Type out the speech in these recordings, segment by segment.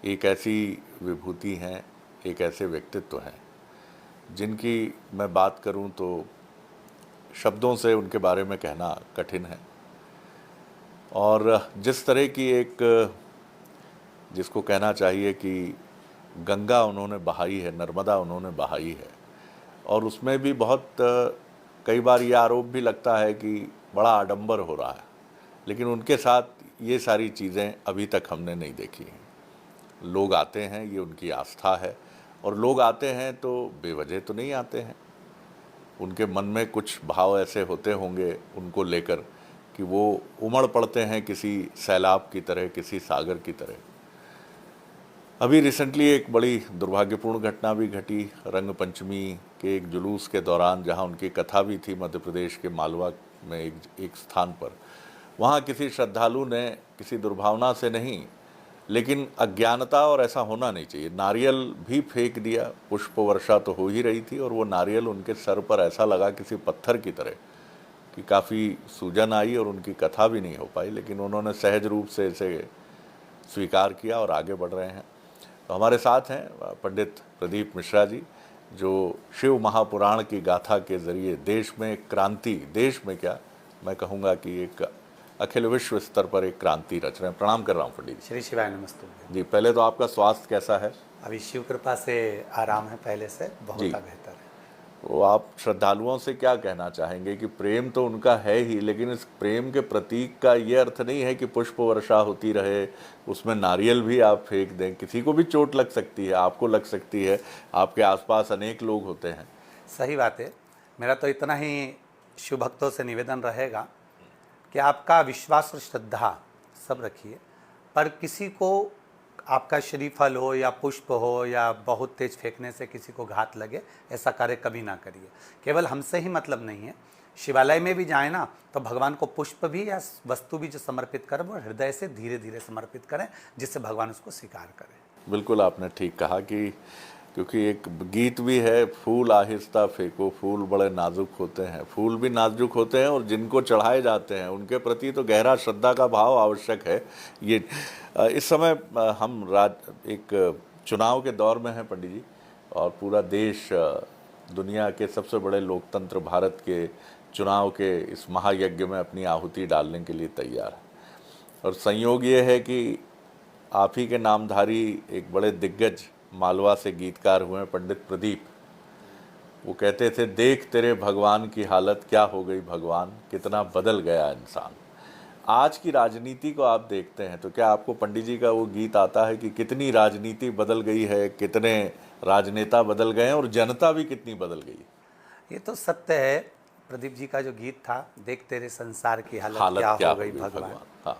एक ऐसी विभूति हैं, एक ऐसे व्यक्तित्व हैं जिनकी मैं बात करूं तो शब्दों से उनके बारे में कहना कठिन है। और जिस तरह की एक, जिसको कहना चाहिए कि गंगा उन्होंने बहाई है, नर्मदा उन्होंने बहाई है, और उसमें भी बहुत कई बार ये आरोप भी लगता है कि बड़ा आडंबर हो रहा है, लेकिन उनके साथ ये सारी चीज़ें अभी तक हमने नहीं देखी हैं। लोग आते हैं, ये उनकी आस्था है, और लोग आते हैं तो बेवजह तो नहीं आते हैं। उनके मन में कुछ भाव ऐसे होते होंगे उनको लेकर कि वो उमड़ पड़ते हैं किसी सैलाब की तरह, किसी सागर की तरह। अभी रिसेंटली एक बड़ी दुर्भाग्यपूर्ण घटना भी घटी रंग पंचमी के एक जुलूस के दौरान, जहां उनकी कथा भी थी मध्य प्रदेश के मालवा में एक स्थान पर। वहां किसी श्रद्धालु ने किसी दुर्भावना से नहीं, लेकिन अज्ञानता, और ऐसा होना नहीं चाहिए, नारियल भी फेंक दिया। पुष्प वर्षा तो हो ही रही थी और वो नारियल उनके सर पर ऐसा लगा किसी पत्थर की तरह कि काफ़ी सूजन आई और उनकी कथा भी नहीं हो पाई, लेकिन उन्होंने सहज रूप से इसे स्वीकार किया और आगे बढ़ रहे हैं। तो हमारे साथ हैं पंडित प्रदीप मिश्रा जी, जो शिव महापुराण की गाथा के ज़रिए देश में क्रांति, देश में क्या मैं कहूँगा कि एक अखिल विश्व स्तर पर एक क्रांति रच रहे हैं। प्रणाम कर रहा हूँ पंडित जी। श्री शिवाय नमस्ते जी, पहले तो आपका स्वास्थ्य कैसा है? अभी शिव कृपा से आराम है, पहले से बहुत जी। बेहतर है। तो आप श्रद्धालुओं से क्या कहना चाहेंगे कि प्रेम तो उनका है ही, लेकिन इस प्रेम के प्रतीक का ये अर्थ नहीं है कि पुष्प वर्षा होती रहे, उसमें नारियल भी आप फेंक दें। किसी को भी चोट लग सकती है, आपको लग सकती है, आपके आसपास अनेक लोग होते हैं। सही बात है। मेरा तो इतना ही शिव भक्तों से निवेदन रहेगा कि आपका विश्वास और श्रद्धा सब रखिए, पर किसी को आपका श्रीफल हो या पुष्प हो या बहुत तेज फेंकने से किसी को घात लगे, ऐसा कार्य कभी ना करिए। केवल हमसे ही मतलब नहीं है, शिवालय में भी जाएं ना तो भगवान को पुष्प भी या वस्तु भी जो समर्पित करें वो हृदय से धीरे धीरे समर्पित करें, जिससे भगवान उसको स्वीकार करें। बिल्कुल आपने ठीक कहा कि क्योंकि एक गीत भी है, फूल आहिस्ता फेंको, फूल बड़े नाजुक होते हैं। फूल भी नाजुक होते हैं और जिनको चढ़ाए जाते हैं उनके प्रति तो गहरा श्रद्धा का भाव आवश्यक है। ये इस समय हम एक चुनाव के दौर में हैं पंडित जी, और पूरा देश दुनिया के सबसे बड़े लोकतंत्र भारत के चुनाव के इस महायज्ञ में अपनी आहुति डालने के लिए तैयार है। और संयोग ये है कि आप ही के नामधारी एक बड़े दिग्गज मालवा से गीतकार हुए पंडित प्रदीप, वो कहते थे, देख तेरे भगवान की हालत क्या हो गई भगवान, कितना बदल गया इंसान। आज की राजनीति को आप देखते हैं तो क्या आपको पंडित जी का वो गीत आता है कि कितनी राजनीति बदल गई है, कितने राजनेता बदल गए हैं और जनता भी कितनी बदल गई है? ये तो सत्य है। प्रदीप जी का जो गीत था, देख तेरे संसार की हालत क्या हो गई भगवान, हाँ,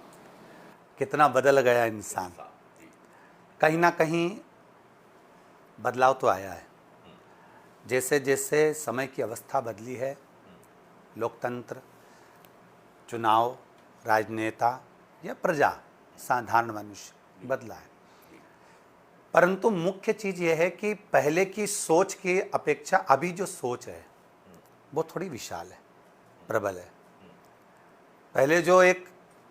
कितना बदल गया इंसान। कहीं ना कहीं बदलाव तो आया है। जैसे जैसे समय की अवस्था बदली है, लोकतंत्र, चुनाव, राजनेता या प्रजा, साधारण मनुष्य बदला है, परंतु मुख्य चीज़ यह है कि पहले की सोच की अपेक्षा अभी जो सोच है वो थोड़ी विशाल है, प्रबल है। पहले जो एक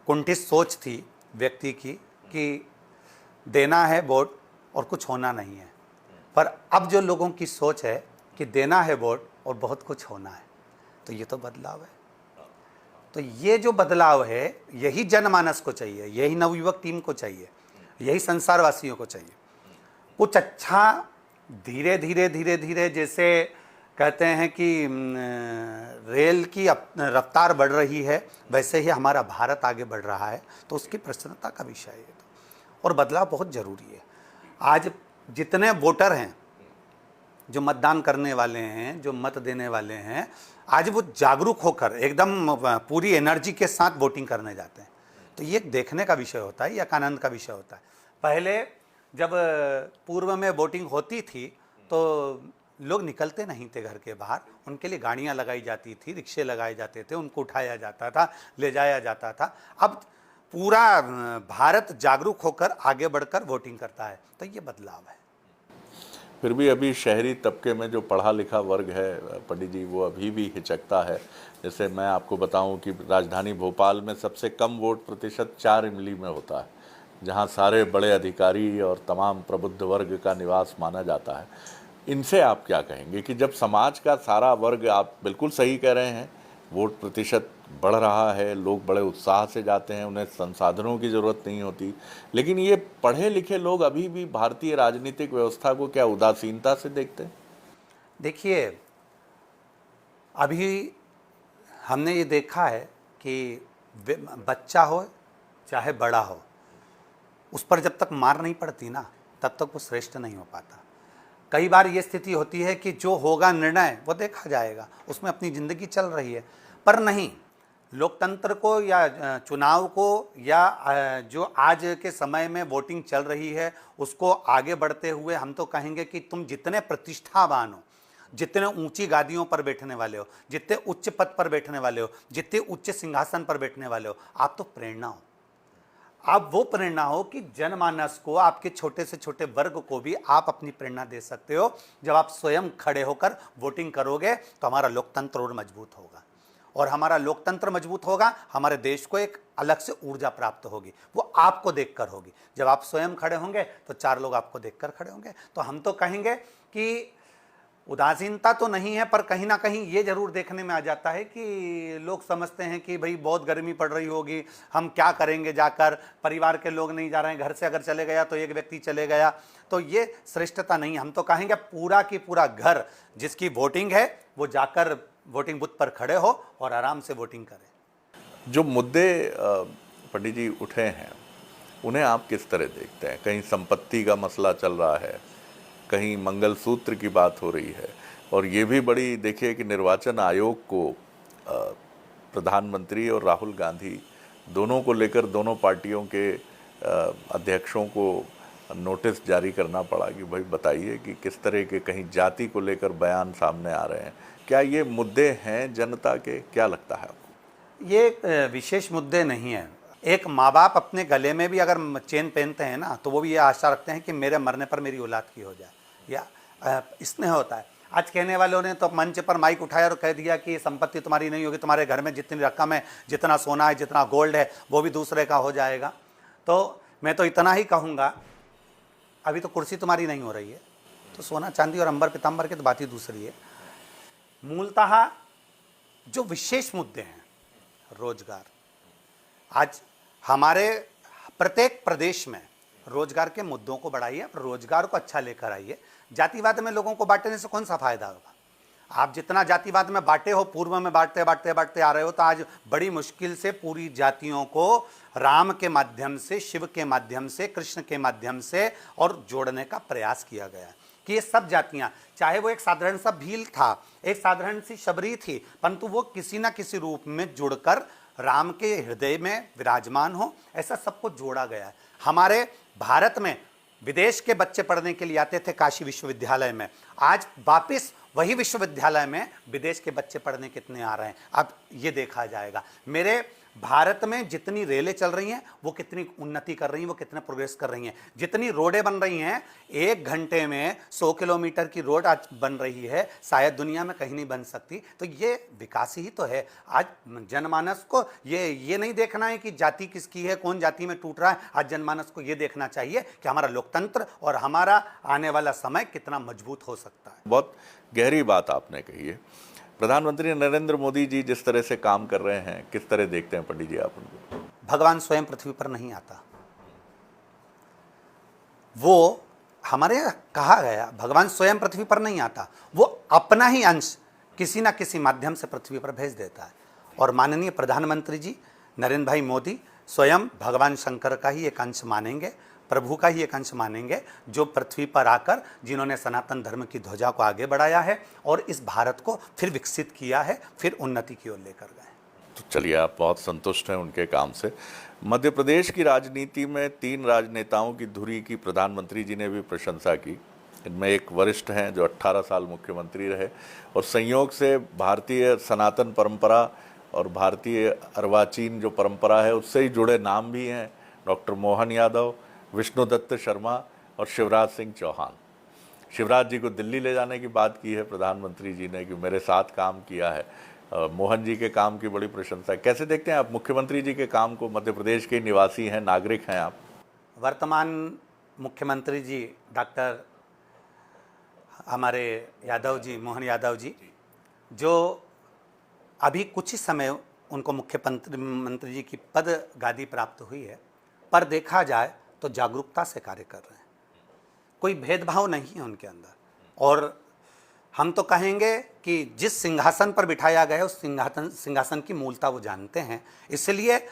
कुंठित सोच थी व्यक्ति की कि देना है वोट और कुछ होना नहीं है, पर अब जो लोगों की सोच है कि देना है वोट और बहुत कुछ होना है, तो ये तो बदलाव है। तो ये जो बदलाव है यही जनमानस को चाहिए, यही नवयुवक टीम को चाहिए, यही संसारवासियों को चाहिए। कुछ अच्छा धीरे धीरे धीरे धीरे, जैसे कहते हैं कि रेल की रफ्तार बढ़ रही है, वैसे ही हमारा भारत आगे बढ़ रहा है, तो उसकी प्रसन्नता का विषय है। और बदलाव बहुत ज़रूरी है। आज जितने वोटर हैं, जो मतदान करने वाले हैं, जो मत देने वाले हैं, आज वो जागरूक होकर एकदम पूरी एनर्जी के साथ वोटिंग करने जाते हैं। तो ये देखने का विषय होता है, एक आनंद का विषय होता है। पहले जब पूर्व में वोटिंग होती थी तो लोग निकलते नहीं थे घर के बाहर, उनके लिए गाड़ियाँ लगाई जाती थी, रिक्शे लगाए जाते थे, उनको उठाया जाता था, ले जाया जाता था। अब पूरा भारत जागरूक होकर आगे बढ़कर वोटिंग करता है, तो ये बदलाव है। फिर भी अभी शहरी तबके में जो पढ़ा लिखा वर्ग है पंडित जी, वो अभी भी हिचकता है। जैसे मैं आपको बताऊं कि राजधानी भोपाल में सबसे कम वोट प्रतिशत 4 इमली में होता है, जहाँ सारे बड़े अधिकारी और तमाम प्रबुद्ध वर्ग का निवास माना जाता है, इनसे आप क्या कहेंगे कि जब समाज का सारा वर्ग, आप बिल्कुल सही कह रहे हैं, वोट प्रतिशत बढ़ रहा है, लोग बड़े उत्साह से जाते हैं, उन्हें संसाधनों की ज़रूरत नहीं होती, लेकिन ये पढ़े लिखे लोग अभी भी भारतीय राजनीतिक व्यवस्था को क्या उदासीनता से देखते हैं? देखिए, अभी हमने ये देखा है कि बच्चा हो चाहे बड़ा हो, उस पर जब तक मार नहीं पड़ती ना, तब तक वो श्रेष्ठ नहीं हो पाता। कई बार ये स्थिति होती है कि जो होगा निर्णय वो देखा जाएगा, उसमें अपनी ज़िंदगी चल रही है, पर नहीं, लोकतंत्र को या चुनाव को या जो आज के समय में वोटिंग चल रही है उसको आगे बढ़ते हुए हम तो कहेंगे कि तुम जितने प्रतिष्ठावान हो, जितने ऊंची गादियों पर बैठने वाले हो, जितने उच्च पद पर बैठने वाले हो, जितने उच्च सिंहासन पर बैठने वाले हो, आप तो प्रेरणा हो। आप वो प्रेरणा हो कि जनमानस को, आपके छोटे से छोटे वर्ग को भी आप अपनी प्रेरणा दे सकते हो। जब आप स्वयं खड़े होकर वोटिंग करोगे तो हमारा लोकतंत्र और मजबूत होगा, और हमारा लोकतंत्र मजबूत होगा, हमारे देश को एक अलग से ऊर्जा प्राप्त होगी, वो आपको देखकर होगी। जब आप स्वयं खड़े होंगे तो 4 लोग आपको देखकर खड़े होंगे। तो हम तो कहेंगे कि उदासीनता तो नहीं है, पर कहीं ना कहीं ये जरूर देखने में आ जाता है कि लोग समझते हैं कि भाई बहुत गर्मी पड़ रही होगी, हम क्या करेंगे जाकर, परिवार के लोग नहीं जा रहे हैं, घर से अगर चले गया तो एक व्यक्ति चले गया, तो ये श्रेष्ठता नहीं। हम तो कहेंगे पूरा की पूरा घर जिसकी वोटिंग है वो जाकर वोटिंग बूथ पर खड़े हो और आराम से वोटिंग करें। जो मुद्दे पंडित जी उठे हैं, उन्हें आप किस तरह देखते हैं? कहीं संपत्ति का मसला चल रहा है, कहीं मंगलसूत्र की बात हो रही है, और ये भी बड़ी देखिए कि निर्वाचन आयोग को प्रधानमंत्री और राहुल गांधी दोनों को लेकर दोनों पार्टियों के अध्यक्षों को नोटिस जारी करना पड़ा कि भाई बताइए कि किस तरह के कहीं जाति को लेकर बयान सामने आ रहे हैं। क्या ये मुद्दे हैं जनता के? क्या लगता है आपको? ये विशेष मुद्दे नहीं है। एक माँ बाप अपने गले में भी अगर चेन पहनते हैं ना, तो वो भी ये आशा रखते हैं कि मेरे मरने पर मेरी औलाद की हो जाए, या स्नेह होता है। आज कहने वालों ने तो मंच पर माइक उठाया और कह दिया कि संपत्ति तुम्हारी नहीं होगी, तुम्हारे घर में जितनी रकम है, जितना सोना है, जितना गोल्ड है, वो भी दूसरे का हो जाएगा। तो मैं तो इतना ही कहूँगा, अभी तो कुर्सी तुम्हारी नहीं हो रही है, तो सोना चांदी और अंबर पीताम्बर की तो बात ही दूसरी है। मूलतः जो विशेष मुद्दे हैं, रोजगार, आज हमारे प्रत्येक प्रदेश में रोजगार के मुद्दों को बढ़ाइए, रोजगार को अच्छा लेकर आइए। जातिवाद में लोगों को बांटने से कौन सा फायदा होगा? आप जितना जातिवाद में बांटे हो, पूर्व में बांटते आ रहे हो, तो आज बड़ी मुश्किल से पूरी जातियों को राम के माध्यम से, शिव के माध्यम से, कृष्ण के माध्यम से और जोड़ने का प्रयास किया गया है कि ये सब जातियां, चाहे वो एक साधारण सा भील था, एक साधारण सी शबरी थी, परंतु वो किसी ना किसी रूप में जुड़कर राम के हृदय में विराजमान हो, ऐसा सबको जोड़ा गया है। हमारे भारत में विदेश के बच्चे पढ़ने के लिए आते थे काशी विश्वविद्यालय में, आज वापस वही विश्वविद्यालय में विदेश के बच्चे पढ़ने कितने आ रहे हैं, अब ये देखा जाएगा। मेरे भारत में जितनी रेलें चल रही हैं वो कितनी उन्नति कर रही हैं, वो कितने प्रोग्रेस कर रही हैं, जितनी रोडें बन रही हैं, 1 घंटे में 100 किलोमीटर की रोड आज बन रही है, शायद दुनिया में कहीं नहीं बन सकती। तो ये विकास ही तो है। आज जनमानस को ये नहीं देखना है कि जाति किसकी है, कौन जाति में टूट रहा है। आज जनमानस को ये देखना चाहिए कि हमारा लोकतंत्र और हमारा आने वाला समय कितना मजबूत हो सकता है। बहुत गहरी बात आपने कही है। प्रधानमंत्री नरेंद्र मोदी जी जिस तरह से काम कर रहे हैं, किस तरह देखते हैं पंडित जी आप उनको? भगवान स्वयं पृथ्वी पर नहीं आता, वो हमारे यहाँ कहा गया, भगवान स्वयं पृथ्वी पर नहीं आता, वो अपना ही अंश किसी ना किसी माध्यम से पृथ्वी पर भेज देता है। और माननीय प्रधानमंत्री जी नरेंद्र भाई मोदी स्वयं भगवान शंकर का ही एक अंश मानेंगे, प्रभु का ही एक अंश मानेंगे, जो पृथ्वी पर आकर जिन्होंने सनातन धर्म की ध्वजा को आगे बढ़ाया है और इस भारत को फिर विकसित किया है, फिर उन्नति की ओर लेकर गए। तो चलिए, आप बहुत संतुष्ट हैं उनके काम से। मध्य प्रदेश की राजनीति में 3 राजनेताओं की धुरी की प्रधानमंत्री जी ने भी प्रशंसा की। इनमें एक वरिष्ठ हैं जो 18 साल मुख्यमंत्री रहे, और संयोग से भारतीय सनातन परंपरा और भारतीय अर्वाचीन जो परंपरा है उससे ही जुड़े नाम भी हैं, डॉक्टर मोहन यादव, विष्णुदत्त शर्मा और शिवराज सिंह चौहान। शिवराज जी को दिल्ली ले जाने की बात की है प्रधानमंत्री जी ने कि मेरे साथ काम किया है। मोहन जी के काम की बड़ी प्रशंसा। कैसे देखते हैं आप मुख्यमंत्री जी के काम को? मध्य प्रदेश के निवासी हैं, नागरिक हैं आप। वर्तमान मुख्यमंत्री जी डॉक्टर हमारे यादव जी, मोहन यादव जी, जो अभी कुछ ही समय उनको मुख्यमंत्री जी की पद गादी प्राप्त हुई है, पर देखा जाए तो जागरूकता से कार्य कर रहे हैं, कोई भेदभाव नहीं है उनके अंदर। और हम तो कहेंगे कि जिस सिंहासन पर बिठाया गया है उस सिंहासन की मूलता वो जानते हैं, इसलिए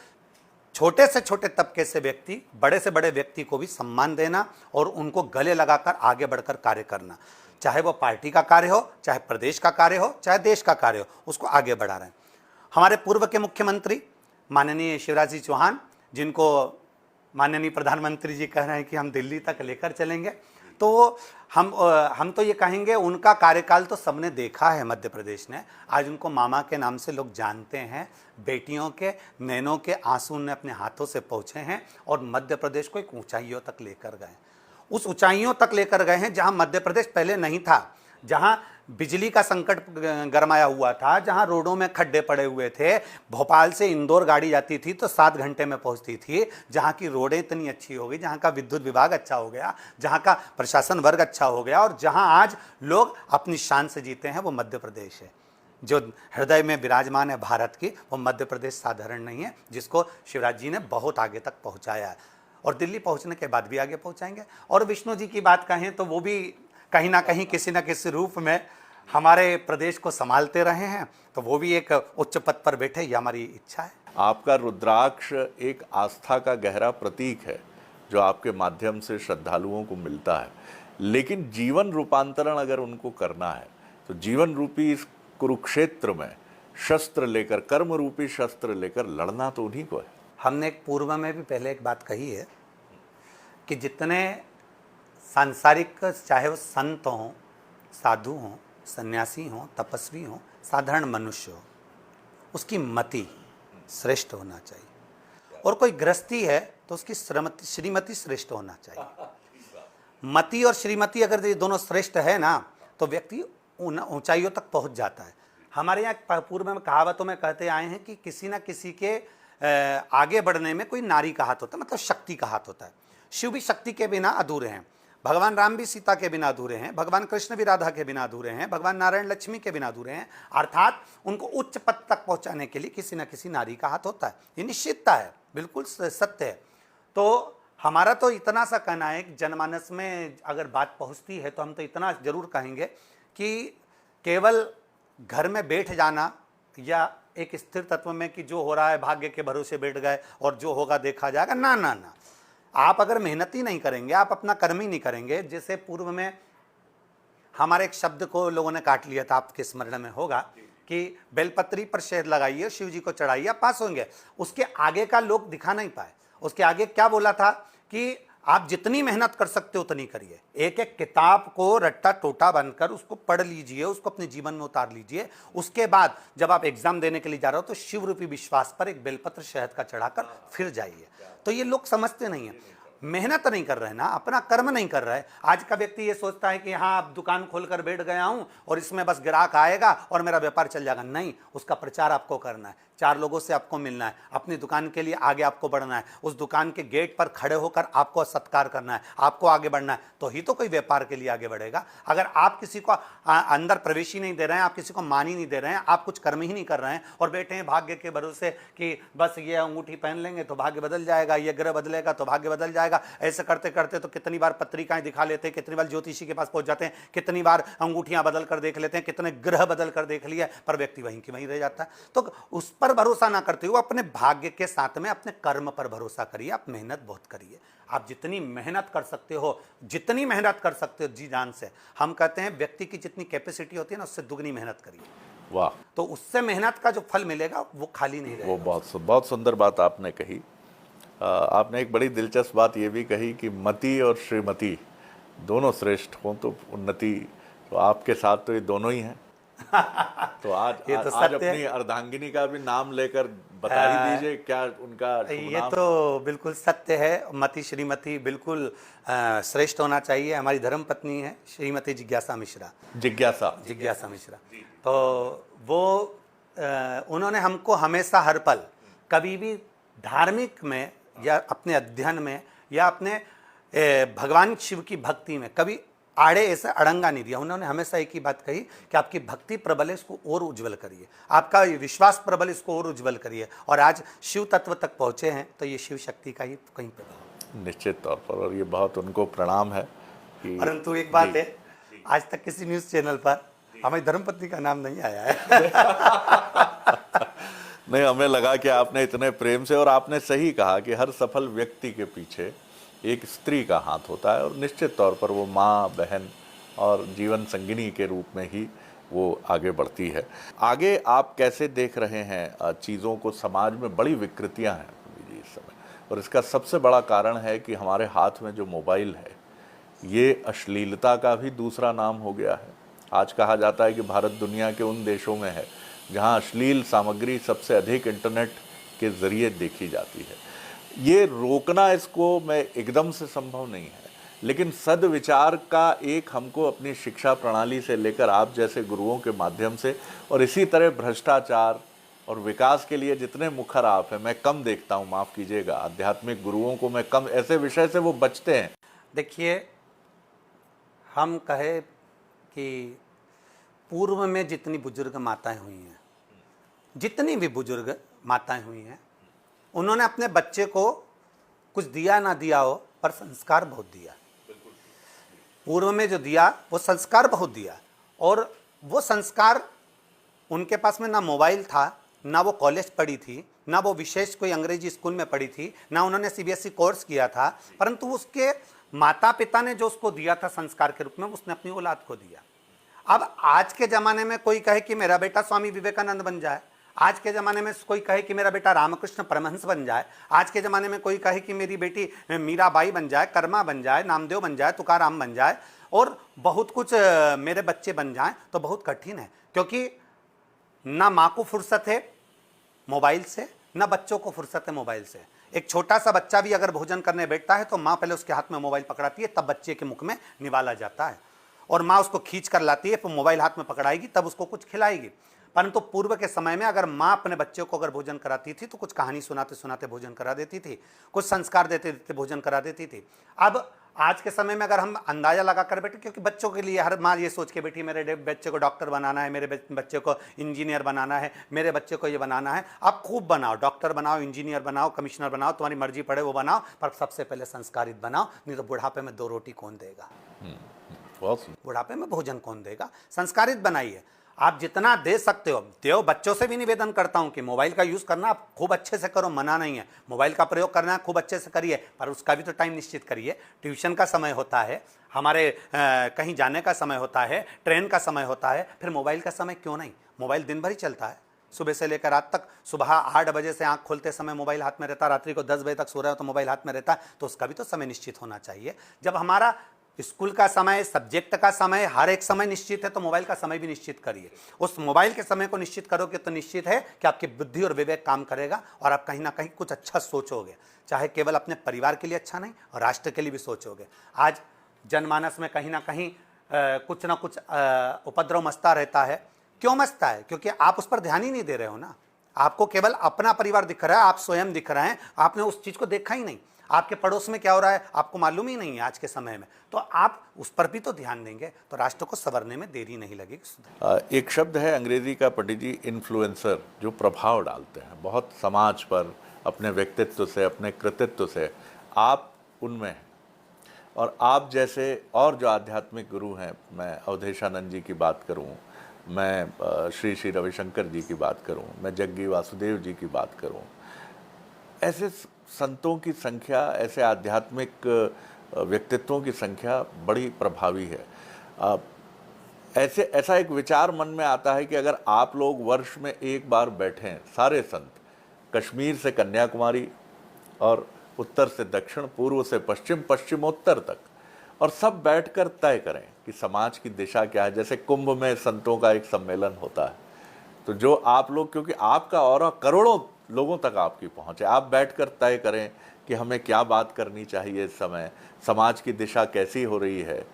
छोटे से छोटे तबके से व्यक्ति, बड़े से बड़े व्यक्ति को भी सम्मान देना और उनको गले लगाकर आगे बढ़कर कार्य करना, चाहे वो पार्टी का कार्य हो, चाहे प्रदेश का कार्य हो, चाहे देश का कार्य हो, उसको आगे बढ़ा रहे हैं। हमारे पूर्व के मुख्यमंत्री माननीय शिवराज जी चौहान, जिनको माननीय प्रधानमंत्री जी कह रहे हैं कि हम दिल्ली तक लेकर चलेंगे, तो हम तो ये कहेंगे उनका कार्यकाल तो सबने देखा है मध्य प्रदेश ने। आज उनको मामा के नाम से लोग जानते हैं, बेटियों के नैनों के आंसू उन्हें अपने हाथों से पहुँचे हैं और मध्य प्रदेश को एक ऊंचाइयों तक लेकर गए। उस ऊंचाइयों तक लेकर गए हैं जहां मध्य प्रदेश पहले नहीं था, जहां बिजली का संकट गरमाया हुआ था, जहां रोडों में खड्डे पड़े हुए थे, भोपाल से इंदौर गाड़ी जाती थी तो 7 घंटे में पहुंचती थी, जहां की रोडें इतनी अच्छी हो गई, जहां का विद्युत विभाग अच्छा हो गया, जहां का प्रशासन वर्ग अच्छा हो गया, और जहां आज लोग अपनी शान से जीते हैं, वो मध्य प्रदेश है। जो हृदय में विराजमान है भारत की, वो मध्य प्रदेश साधारण नहीं है, जिसको शिवराज जी ने बहुत आगे तक पहुँचाया है और दिल्ली पहुँचने के बाद भी आगे पहुँचाएंगे। और विष्णु जी की बात कहें तो वो भी कहीं ना कहीं किसी न किसी रूप में हमारे प्रदेश को संभालते रहे हैं, तो वो भी एक उच्च पद पर बैठे, ये हमारी इच्छा है। आपका रुद्राक्ष एक आस्था का गहरा प्रतीक है जो आपके माध्यम से श्रद्धालुओं को मिलता है, लेकिन जीवन रूपांतरण अगर उनको करना है तो जीवन रूपी इस कुरुक्षेत्र में शस्त्र लेकर, कर्म रूपी शस्त्र लेकर लड़ना तो उन्हीं को है। हमने एक पूर्व में भी पहले एक बात कही है कि जितने सांसारिक, चाहे वो संत हों, साधु हों, सन्यासी हों, तपस्वी हों, साधारण मनुष्य हो, उसकी मति श्रेष्ठ होना चाहिए। और कोई गृहस्थी है तो उसकी श्रीमती श्रेष्ठ होना चाहिए। मति और श्रीमती अगर ये दोनों श्रेष्ठ है ना, तो व्यक्ति ऊंचाइयों तक पहुंच जाता है। हमारे यहाँ पूर्व में कहावतों में कहते आए हैं कि किसी न किसी के आगे बढ़ने में कोई नारी का हाथ होता है, मतलब शक्ति का हाथ होता है। शिव भी शक्ति के बिना अधूरे हैं, भगवान राम भी सीता के बिना अधूरे हैं, भगवान कृष्ण भी राधा के बिना अधूरे हैं, भगवान नारायण लक्ष्मी के बिना अधूरे हैं। अर्थात उनको उच्च पद तक पहुंचाने के लिए किसी न किसी नारी का हाथ होता है, ये निश्चितता है, बिल्कुल सत्य है। तो हमारा तो इतना सा कहना है कि जनमानस में अगर बात पहुंचती है तो हम तो इतना जरूर कहेंगे कि केवल घर में बैठ जाना या एक स्थिर तत्व में कि जो हो रहा है भाग्य के भरोसे बैठ गए और जो होगा देखा जाएगा, ना ना ना। आप अगर मेहनत ही नहीं करेंगे, आप अपना कर्म ही नहीं करेंगे, जैसे पूर्व में हमारे एक शब्द को लोगों ने काट लिया था, आपके स्मरण में होगा कि बेलपत्री पर शहद लगाइए, शिव जी को चढ़ाइए, आप पास होंगे। उसके आगे का लोग दिखा नहीं पाए। उसके आगे क्या बोला था कि आप जितनी मेहनत कर सकते हो उतनी करिए, एक एक किताब को रट्टा टोटा बनकर उसको पढ़ लीजिए, उसको अपने जीवन में उतार लीजिए। उसके बाद जब आप एग्जाम देने के लिए जा रहे हो तो शिव रूपी विश्वास पर एक बेलपत्र शहद का चढ़ाकर फिर जाइए। तो ये लोग समझते नहीं है, मेहनत नहीं कर रहे ना, अपना कर्म नहीं कर रहे। आज का व्यक्ति ये सोचता है कि हाँ अब दुकान खोलकर बैठ गया हूं और इसमें बस ग्राहक आएगा और मेरा व्यापार चल जाएगा। नहीं, उसका प्रचार आपको करना है, 4 लोगों से आपको मिलना है, अपनी दुकान के लिए आगे आपको बढ़ना है, उस दुकान के गेट पर खड़े होकर आपको सत्कार करना है, आपको आगे बढ़ना है, तो ही तो कोई व्यापार के लिए आगे बढ़ेगा। अगर आप किसी को अंदर प्रवेश ही नहीं दे रहे हैं, आप किसी को मान ही नहीं दे रहे हैं, आप कुछ कर्म ही नहीं कर रहे हैं और बैठे हैं भाग्य के भरोसे कि बस ये अंगूठी पहन लेंगे तो भाग्य बदल जाएगा, ये ग्रह बदलेगा तो भाग्य बदल जाएगा, ऐसे करते करते तो कितनी बार पत्रिकाएं दिखा लेते हैं, कितनी बार ज्योतिषी के पास पहुंच जाते हैं, कितनी बार अंगूठियां बदल कर देख लेते हैं, कितने ग्रह बदल कर देख लिया, पर व्यक्ति वहीं की वहीं रह जाता है। तो उस पर भरोसा ना करते हुए अपने भाग्य के साथ में अपने कर्म पर भरोसा करिए। आप मेहनत बहुत करिए, आप जितनी मेहनत कर सकते हो, जितनी मेहनत कर सकते हो जी जान से, हम कहते हैं व्यक्ति की जितनी कैपेसिटी होती है ना उससे दुगनी मेहनत करिए। वाह, तो उससे मेहनत का जो फल मिलेगा वो खाली नहीं रहेगा। वो बहुत सुंदर बात आपने कही। आपने एक बड़ी दिलचस्प बात ये भी कही कि मति और श्रीमती दोनों श्रेष्ठ हों तो उन्नति, तो आपके साथ तो ये दोनों ही हैं। तो आज आज अपनी अर्धांगिनी का भी नाम लेकर बता ही दीजिए क्या उनका शुभ ये नाम? तो बिल्कुल सत्य है, मति श्रीमती बिल्कुल श्रेष्ठ होना चाहिए। हमारी धर्म पत्नी है श्रीमती जिज्ञासा मिश्रा। जिज्ञासा मिश्रा, तो वो उन्होंने हमको हमेशा हर पल कभी भी धार्मिक में या अपने अध्ययन में या अपने भगवान शिव की भक्ति में कभी आड़े ऐसा अड़ंगा नहीं दिया। उन्होंने हमेशा एक ही बात कही कि आपकी भक्ति प्रबल है, इसको और उज्जवल करिए, आपका विश्वास प्रबल, इसको और उज्जवल करिए। और आज शिव तत्व तक पहुँचे हैं तो ये शिव शक्ति का ही कहीं प्रभाव। निश्चित तौर पर, और ये बहुत उनको प्रणाम है कि परंतु एक बात है, आज तक किसी न्यूज़ चैनल पर हमारी धर्मपत्नी का नाम नहीं आया है। नहीं, हमें लगा कि आपने इतने प्रेम से, और आपने सही कहा कि हर सफल व्यक्ति के पीछे एक स्त्री का हाथ होता है, और निश्चित तौर पर वो माँ, बहन और जीवन संगिनी के रूप में ही वो आगे बढ़ती है। आगे आप कैसे देख रहे हैं चीज़ों को? समाज में बड़ी विकृतियां हैं जी इस समय, और इसका सबसे बड़ा कारण है कि हमारे हाथ में जो मोबाइल है ये अश्लीलता का भी दूसरा नाम हो गया है। आज कहा जाता है कि भारत दुनिया के उन देशों में है जहां अश्लील सामग्री सबसे अधिक इंटरनेट के ज़रिए देखी जाती है। ये रोकना, इसको मैं एकदम से संभव नहीं है, लेकिन सद्विचार का एक हमको अपनी शिक्षा प्रणाली से लेकर आप जैसे गुरुओं के माध्यम से, और इसी तरह भ्रष्टाचार और विकास के लिए जितने मुखर आप हैं, मैं कम देखता हूँ, माफ़ कीजिएगा, आध्यात्मिक गुरुओं को मैं कम, ऐसे विषय से वो बचते हैं। देखिए, हम कहे कि पूर्व में जितनी बुजुर्ग माताएं हुई हैं, जितनी भी बुजुर्ग माताएं हुई हैं, उन्होंने अपने बच्चे को कुछ दिया ना दिया हो, पर संस्कार बहुत दिया। पूर्व में जो दिया वो संस्कार बहुत दिया, और वो संस्कार उनके पास में ना मोबाइल था, ना वो कॉलेज पढ़ी थी, ना वो विशेष कोई अंग्रेजी स्कूल में पढ़ी थी, ना उन्होंने सीबीएसई कोर्स किया था, परंतु उसके माता पिता ने जो उसको दिया था संस्कार के रूप में, उसने अपनी औलाद को दिया। अब आज के ज़माने में कोई कहे कि मेरा बेटा स्वामी विवेकानंद बन जाए, आज के ज़माने में कोई कहे कि मेरा बेटा रामकृष्ण परमहंस बन जाए, आज के ज़माने में कोई कहे कि मेरी बेटी मीराबाई बन जाए, कर्मा बन जाए, नामदेव बन जाए, तुकाराम बन जाए, और बहुत कुछ मेरे बच्चे बन जाएं, तो बहुत कठिन है। क्योंकि ना माँ को फुर्सत है मोबाइल से, ना बच्चों को फुर्सत है मोबाइल से। एक छोटा सा बच्चा भी अगर भोजन करने बैठता है तो माँ पहले उसके हाथ में मोबाइल पकड़ाती है, तब बच्चे के मुख में निवाला जाता है, और माँ उसको खींच कर लाती है, फिर मोबाइल हाथ में पकड़ाएगी, तब उसको कुछ खिलाएगी। परंतु पूर्व के समय में अगर माँ अपने बच्चे को अगर भोजन कराती थी तो कुछ कहानी सुनाते सुनाते भोजन करा देती थी, कुछ संस्कार देते देते भोजन करा देती थी। अब आज के समय में अगर हम अंदाजा लगा कर बैठे, क्योंकि बच्चों के लिए हर माँ ये सोच के बैठी, मेरे बच्चे को डॉक्टर बनाना है, मेरे बच्चे को इंजीनियर बनाना है, मेरे बच्चे को ये बनाना है। आप खूब बनाओ, डॉक्टर बनाओ, इंजीनियर बनाओ, कमिश्नर बनाओ, तुम्हारी मर्जी पड़े वो बनाओ, पर सबसे पहले संस्कारित बनाओ, नहीं तो बुढ़ापे में 2 रोटी कौन देगा, बुढ़ापे में भोजन कौन देगा। संस्कारित बनाइए, आप जितना दे सकते हो दो। बच्चों से भी निवेदन करता हूं कि मोबाइल का यूज़ करना आप खूब अच्छे से करो, मना नहीं है, मोबाइल का प्रयोग करना है खूब अच्छे से करिए, पर उसका भी तो टाइम निश्चित करिए। ट्यूशन का समय होता है, हमारे कहीं जाने का समय होता है, ट्रेन का समय होता है, फिर मोबाइल का समय क्यों नहीं? मोबाइल दिन भर ही चलता है, सुबह से लेकर रात तक। सुबह 8 बजे से आँख खोलते समय मोबाइल हाथ में रहता, रात्रि को 10 बजे तक सो रहे हो तो मोबाइल हाथ में रहता, तो उसका भी तो समय निश्चित होना चाहिए। जब हमारा स्कूल का समय, सब्जेक्ट का समय, हर एक समय निश्चित है, तो मोबाइल का समय भी निश्चित करिए। उस मोबाइल के समय को निश्चित करोगे तो निश्चित है कि आपकी बुद्धि और विवेक काम करेगा, और आप कहीं ना कहीं कुछ अच्छा सोचोगे, चाहे केवल अपने परिवार के लिए अच्छा नहीं, और राष्ट्र के लिए भी सोचोगे। आज जनमानस में कहीं ना कहीं कुछ ना कुछ उपद्रव मचता रहता है। क्यों मचता है? क्योंकि आप उस पर ध्यान ही नहीं दे रहे हो ना। आपको केवल अपना परिवार दिख रहा है, आप स्वयं दिख रहे हैं, आपने उस चीज़ को देखा ही नहीं। आपके पड़ोस में क्या हो रहा है आपको मालूम ही नहीं है आज के समय में, तो आप उस पर भी तो ध्यान देंगे तो राष्ट्र को संवरने में देरी नहीं लगेगी। एक शब्द है अंग्रेजी का पंडित जी, इन्फ्लुएंसर, जो प्रभाव डालते हैं बहुत समाज पर, अपने व्यक्तित्व से, अपने कृतित्व से। आप उनमें हैं, और आप जैसे और जो आध्यात्मिक गुरु हैं, मैं अवधेशानंद जी की बात करूं, मैं श्री श्री रविशंकर जी की बात करूं, मैं जग्गी वासुदेव जी की बात करूं, ऐसे संतों की संख्या, ऐसे आध्यात्मिक व्यक्तित्वों की संख्या बड़ी प्रभावी है। ऐसा एक विचार मन में आता है कि अगर आप लोग वर्ष में एक बार बैठें, सारे संत, कश्मीर से कन्याकुमारी और उत्तर से दक्षिण, पूर्व से पश्चिम, पश्चिमोत्तर तक, और सब बैठकर तय करें कि समाज की दिशा क्या है। जैसे कुंभ में संतों का एक सम्मेलन होता है, तो जो आप लोग, क्योंकि आपका और करोड़ों लोगों तक आपकी पहुंच है, आप बैठकर तय करें कि हमें क्या बात करनी चाहिए इस समय, समाज की दिशा कैसी हो रही है।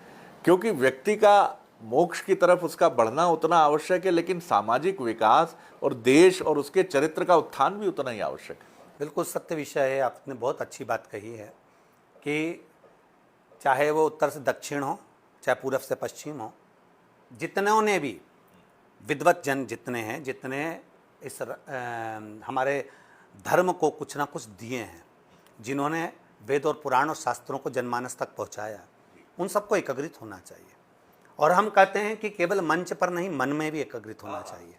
क्योंकि व्यक्ति का मोक्ष की तरफ उसका बढ़ना उतना आवश्यक है, लेकिन सामाजिक विकास और देश और उसके चरित्र का उत्थान भी उतना ही आवश्यक है। बिल्कुल सत्य विषय है, आपने बहुत अच्छी बात कही है कि चाहे वो उत्तर से दक्षिण हो, चाहे पूरब से पश्चिम हो, जितनों ने भी विद्वत जन जितने हैं, जितने इस हमारे धर्म को कुछ ना कुछ दिए हैं, जिन्होंने वेद और पुराण और शास्त्रों को जनमानस तक पहुंचाया, उन सबको एकाग्रित होना चाहिए। और हम कहते हैं कि केवल मंच पर नहीं, मन में भी एकाग्रित होना चाहिए।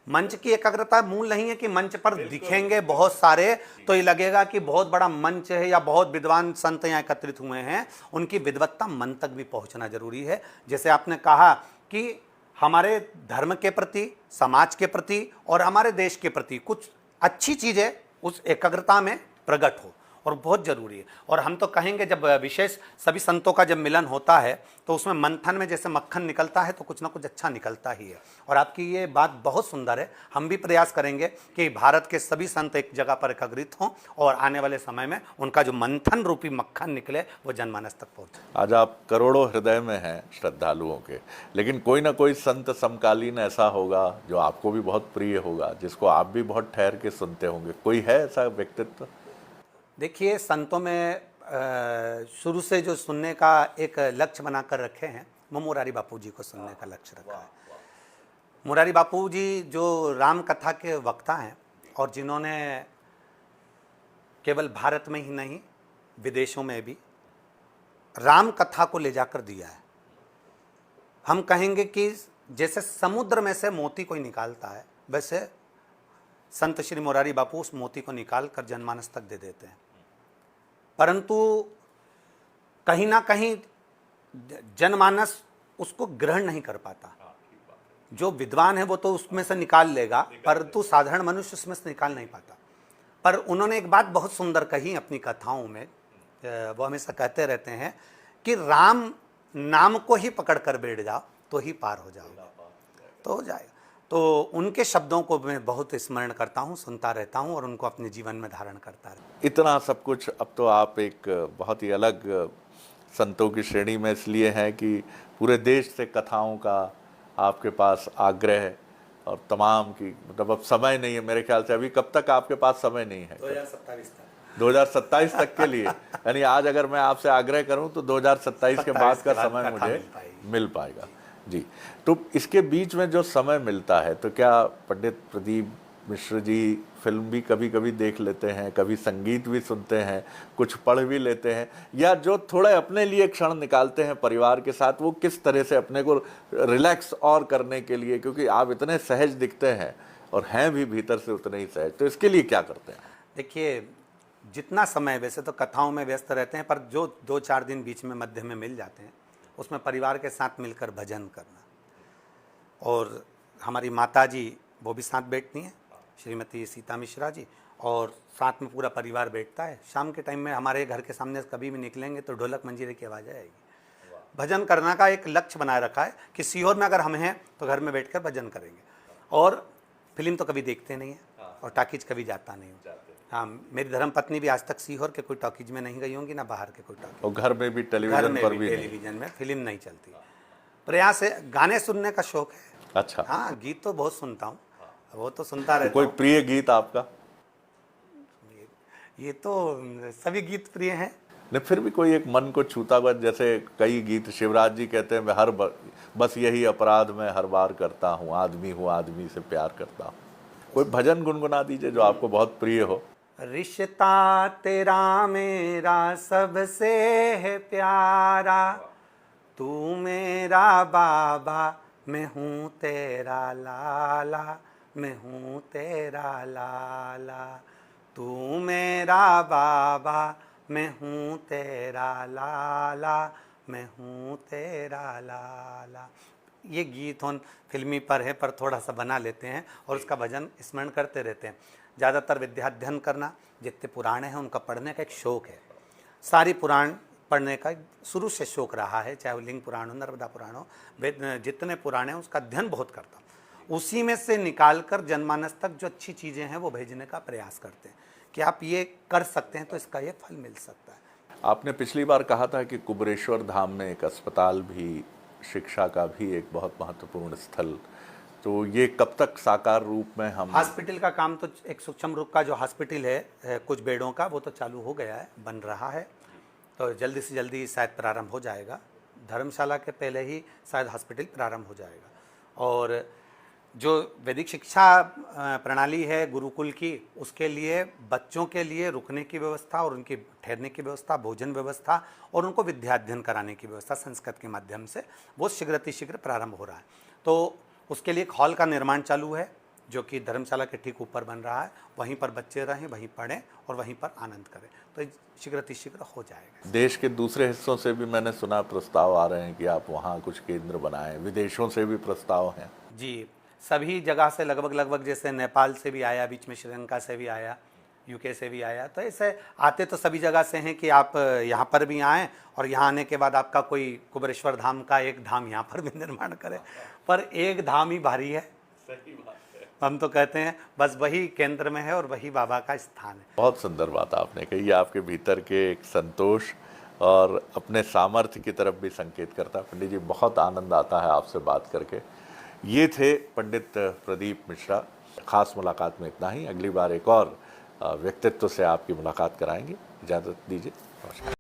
मंच की एकाग्रता मूल नहीं है कि मंच पर दिखेंगे बहुत सारे तो ये लगेगा कि बहुत बड़ा मंच है या बहुत विद्वान संत यहाँ एकत्रित हुए हैं। उनकी विद्वत्ता मन तक भी पहुंचना जरूरी है। जैसे आपने कहा कि हमारे धर्म के प्रति, समाज के प्रति और हमारे देश के प्रति कुछ अच्छी चीजें उस एकाग्रता में प्रकट हो, और बहुत जरूरी है। और हम तो कहेंगे जब विशेष सभी संतों का जब मिलन होता है तो उसमें मंथन में जैसे मक्खन निकलता है तो कुछ ना कुछ अच्छा निकलता ही है। और आपकी ये बात बहुत सुंदर है। हम भी प्रयास करेंगे कि भारत के सभी संत एक जगह पर एकत्रित हों और आने वाले समय में उनका जो मंथन रूपी मक्खन निकले वो जनमानस तक पहुंचे। आज आप करोड़ों हृदय में हैं श्रद्धालुओं के, लेकिन कोई ना कोई संत समकालीन ऐसा होगा जो आपको भी बहुत प्रिय होगा, जिसको आप भी बहुत ठहर के सुनते होंगे। कोई है ऐसा व्यक्तित्व? देखिए, संतों में शुरू से जो सुनने का एक लक्ष्य बनाकर रखे हैं वो मुरारी बापू जी को सुनने का लक्ष्य रखा है। मुरारी बापू जी जो राम कथा के वक्ता हैं और जिन्होंने केवल भारत में ही नहीं विदेशों में भी राम कथा को ले जाकर दिया है। हम कहेंगे कि जैसे समुद्र में से मोती कोई निकालता है, वैसे संत श्री मुरारी बापू उस मोती को निकाल कर जनमानस तक दे देते हैं। परंतु कहीं ना कहीं जनमानस उसको ग्रहण नहीं कर पाता। जो विद्वान है वो तो उसमें से निकाल लेगा, परंतु साधारण मनुष्य उसमें से निकाल नहीं पाता। पर उन्होंने एक बात बहुत सुंदर कही अपनी कथाओं में, वो हमेशा कहते रहते हैं कि राम नाम को ही पकड़ कर बैठ जाओ तो ही पार हो जाओगे, तो हो जाएगा। तो उनके शब्दों को मैं बहुत स्मरण करता हूँ, सुनता रहता हूँ और उनको अपने जीवन में धारण करता रहता हूँ। इतना सब कुछ, अब तो आप एक बहुत ही अलग संतों की श्रेणी में इसलिए हैं कि पूरे देश से कथाओं का आपके पास आग्रह है और तमाम की, मतलब अब समय नहीं है मेरे ख्याल से। अभी कब तक आपके पास समय नहीं है? 2027 तक। 2027 तक के लिए, यानी आज अगर मैं आपसे आग्रह करूं तो 2027 के बाद का समय मुझे मिल पाएगा। जी, तो इसके बीच में जो समय मिलता है तो क्या पंडित प्रदीप मिश्र जी फिल्म भी कभी कभी देख लेते हैं, कभी संगीत भी सुनते हैं, कुछ पढ़ भी लेते हैं, या जो थोड़े अपने लिए क्षण निकालते हैं परिवार के साथ, वो किस तरह से अपने को रिलैक्स और करने के लिए, क्योंकि आप इतने सहज दिखते हैं और हैं भी भीतर से उतने ही सहज, तो इसके लिए क्या करते हैं? देखिए, जितना समय वैसे तो कथाओं में व्यस्त रहते हैं, पर जो 2-4 दिन बीच में मध्य में मिल जाते हैं उसमें परिवार के साथ मिलकर भजन करना। और हमारी माता जी वो भी साथ बैठती हैं, श्रीमती सीता मिश्रा जी, और साथ में पूरा परिवार बैठता है। शाम के टाइम में हमारे घर के सामने कभी भी निकलेंगे तो ढोलक मंजीरे की आवाज़ आएगी। भजन करना का एक लक्ष्य बनाए रखा है कि सीहोर में अगर हम हैं तो घर में बैठकर भजन करेंगे। और फिल्म तो कभी देखते नहीं हैं और टॉकीज कभी जाता नहीं हूँ। हाँ, मेरी धर्मपत्नी भी आज तक सीहोर के कोई टॉकीज में नहीं गई होंगी, ना बाहर के कोई टॉकीज। और घर में भी टेलीविजन पर भी टेलीविजन में फिल्म नहीं चलती। प्रयास है, गाने सुनने का शौक है। अच्छा। हाँ, गीत तो बहुत सुनता हूँ, वो तो सुनता रहता कोई हूँ। प्रिय गीत आपका? ये तो सभी गीत प्रिय हैं। नहीं, फिर भी कोई एक मन को छूता हुआ, जैसे कई गीत शिवराज जी कहते हैं, मैं बस यही अपराध मैं हर बार करता हूँ, आदमी हूँ आदमी से प्यार करता हूँ। कोई भजन गुनगुना दीजिए जो आपको बहुत प्रिय हो। रिश्ता तेरा मेरा सबसे है प्यारा, तू मेरा बाबा मैं हूँ तेरा लाला, मैं हूँ तेरा लाला। तू मेरा बाबा मैं हूँ तेरा लाला, मैं हूँ तेरा लाला। ये गीत उन फिल्मी पर है, पर थोड़ा सा बना लेते हैं और उसका भजन स्मरण करते रहते हैं। ज़्यादातर विद्याध्ययन करना, जितने पुराणे हैं उनका पढ़ने का एक शौक़ है। सारी पुराण पढ़ने का शुरू से शौक़ रहा है, चाहे वो लिंग पुराण हो, नर्मदा पुराण हो, जितने पुराण हैं उसका अध्ययन बहुत करता हूँ। उसी में से निकाल कर जनमानस तक जो अच्छी चीज़ें हैं वो भेजने का प्रयास करते हैं कि आप ये कर सकते हैं तो इसका ये फल मिल सकता है। आपने पिछली बार कहा था कि कुबरेश्वर धाम में एक अस्पताल भी, शिक्षा का भी एक बहुत महत्वपूर्ण स्थल, तो ये कब तक साकार रूप में हम? हॉस्पिटल का काम तो एक सूक्ष्म रूप का जो हॉस्पिटल है कुछ बेडों का, वो तो चालू हो गया है, बन रहा है। तो जल्दी से जल्दी शायद प्रारंभ हो जाएगा। धर्मशाला के पहले ही शायद हॉस्पिटल प्रारंभ हो जाएगा। और जो वैदिक शिक्षा प्रणाली है गुरुकुल की, उसके लिए बच्चों के लिए रुकने की व्यवस्था और उनकी ठहरने की व्यवस्था, भोजन व्यवस्था और उनको विद्याध्ययन कराने की व्यवस्था संस्कृत के माध्यम से वो शीघ्र प्रारंभ हो रहा है। तो उसके लिए एक हॉल का निर्माण चालू है जो कि धर्मशाला के ठीक ऊपर बन रहा है। वहीं पर बच्चे रहें, वहीं पढ़ें और वहीं पर आनंद करें, तो शीघ्र हो जाएगा। देश के दूसरे हिस्सों से भी मैंने सुना प्रस्ताव आ रहे हैं कि आप वहाँ कुछ केंद्र बनाएं, विदेशों से भी प्रस्ताव हैं। जी, सभी जगह से लगभग जैसे नेपाल से भी आया, बीच में श्रीलंका से भी आया, यूके से भी आया। तो ऐसे आते तो सभी जगह से हैं कि आप यहाँ पर भी आएँ और यहाँ आने के बाद आपका कोई कुबेरेश्वर धाम का एक धाम यहाँ पर भी निर्माण करें। पर एक धाम ही भारी है, सही बात है। हम तो कहते हैं बस वही केंद्र में है और वही बाबा का स्थान है। बहुत सुंदर बात आपने कही, आपके भीतर के एक संतोष और अपने सामर्थ्य की तरफ भी संकेत करता है। पंडित जी, बहुत आनंद आता है आपसे बात करके। ये थे पंडित प्रदीप मिश्रा। खास मुलाकात में इतना ही। अगली बार एक और व्यक्तित्व से आपकी मुलाकात कराएंगे। इजाज़त दीजिए, नमस्कार।